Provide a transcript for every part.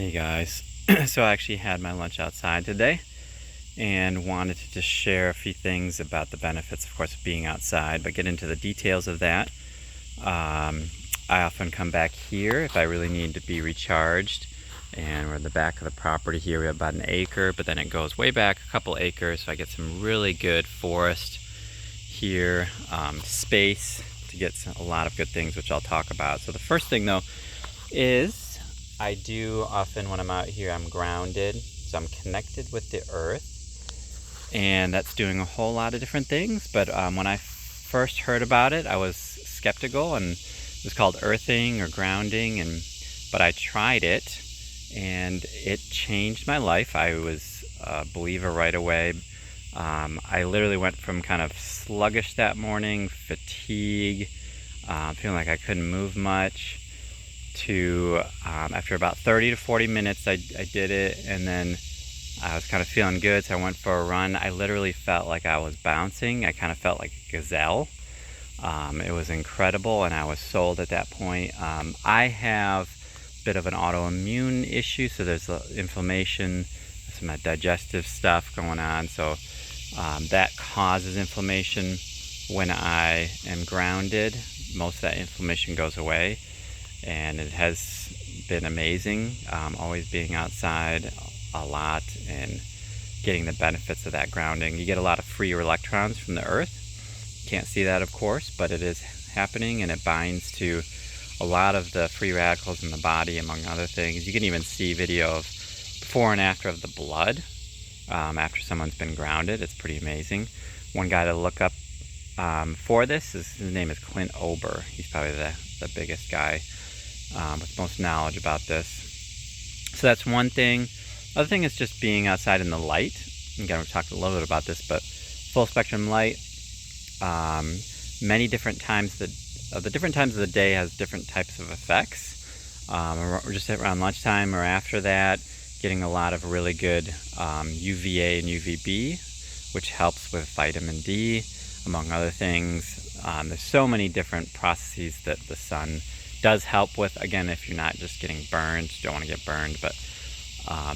Hey guys, so I actually had my lunch outside today and wanted to just share a few things about the benefits, of course, of being outside, but get into the details of that. I often come back here if I really need to be recharged, and we're in the back of the property here. We have about an acre, but then it goes way back a couple acres, so I get some really good forest here, space to get a lot of good things, which I'll talk about. So the first thing though is I do often when I'm out here, I'm grounded, so I'm connected with the earth, and that's doing a whole lot of different things. But when I first heard about it, I was skeptical, and it was called earthing or grounding, but I tried it, and it changed my life. I was a believer right away. I literally went from kind of sluggish that morning, fatigue, feeling like I couldn't move much, to after about 30 to 40 minutes I did it, and then I was kind of feeling good, so I went for a run. I literally felt like I was bouncing. I kind of felt like a gazelle. It was incredible, and I was sold at that point. I have a bit of an autoimmune issue, so there's inflammation, some digestive stuff going on, so that causes inflammation. When I am grounded, most of that inflammation goes away, and it has been amazing, always being outside a lot and getting the benefits of that grounding. You get a lot of free electrons from the earth. Can't see that, of course, but it is happening, and it binds to a lot of the free radicals in the body, among other things. You can even see video of before and after of the blood after someone's been grounded. It's pretty amazing. One guy to look up for this his name is Clint Ober. He's probably the biggest guy with most knowledge about this. So that's one thing. Other thing is just being outside in the light. Again, we've talked a little bit about this, but full spectrum light. Many different times the different times of the day has different types of effects. We're just around lunchtime or after that, getting a lot of really good UVA and UVB, which helps with vitamin D, among other things. There's so many different processes that the sun does help with. Again, if you're not just getting burned, you don't want to get burned, but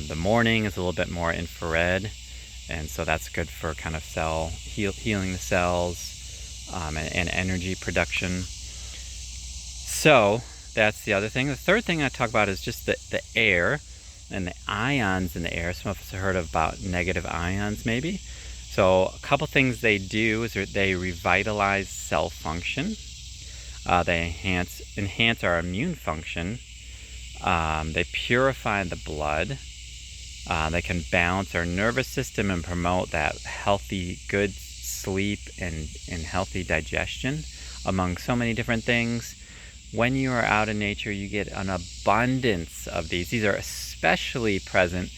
the morning is a little bit more infrared, and so that's good for kind of healing the cells and energy production. So that's the other thing. The third thing I talk about is just the air and the ions in the air. Some of us have heard about negative ions maybe. So a couple things they do is they revitalize cell function. They enhance our immune function. They purify the blood. They can balance our nervous system and promote that healthy, good sleep and healthy digestion, among so many different things. When you are out in nature, you get an abundance of these. These are especially present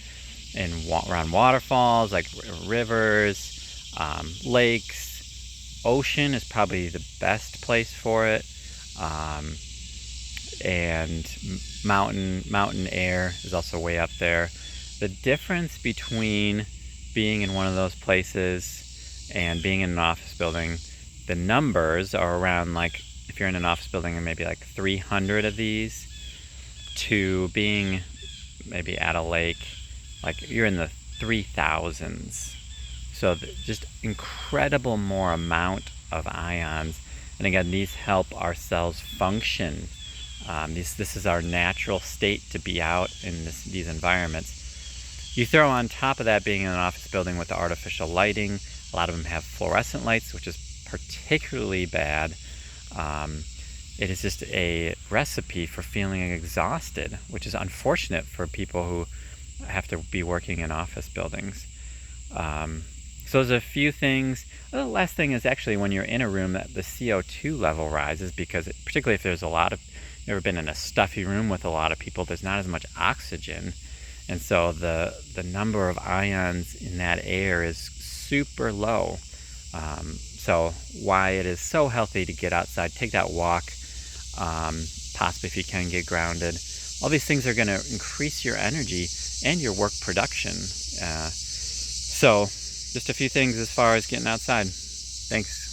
around waterfalls, like rivers, lakes. Ocean is probably the best place for it. And mountain air is also way up there. The difference between being in one of those places and being in an office building, the numbers are around, like, if you're in an office building and maybe like 300 of these, to being maybe at a lake, like you're in the 3,000s. So just incredible more amount of ions. And again, these help our cells function. This is our natural state to be out in these environments. You throw on top of that being in an office building with the artificial lighting. A lot of them have fluorescent lights, which is particularly bad. It is just a recipe for feeling exhausted, which is unfortunate for people who have to be working in office buildings. So there's a few things. The last thing is actually when you're in a room that the CO2 level rises, because particularly if there's you've ever been in a stuffy room with a lot of people, there's not as much oxygen. And so the number of ions in that air is super low. So why it is so healthy to get outside, take that walk, possibly if you can get grounded. All these things are going to increase your energy and your work production. So just a few things as far as getting outside. Thanks.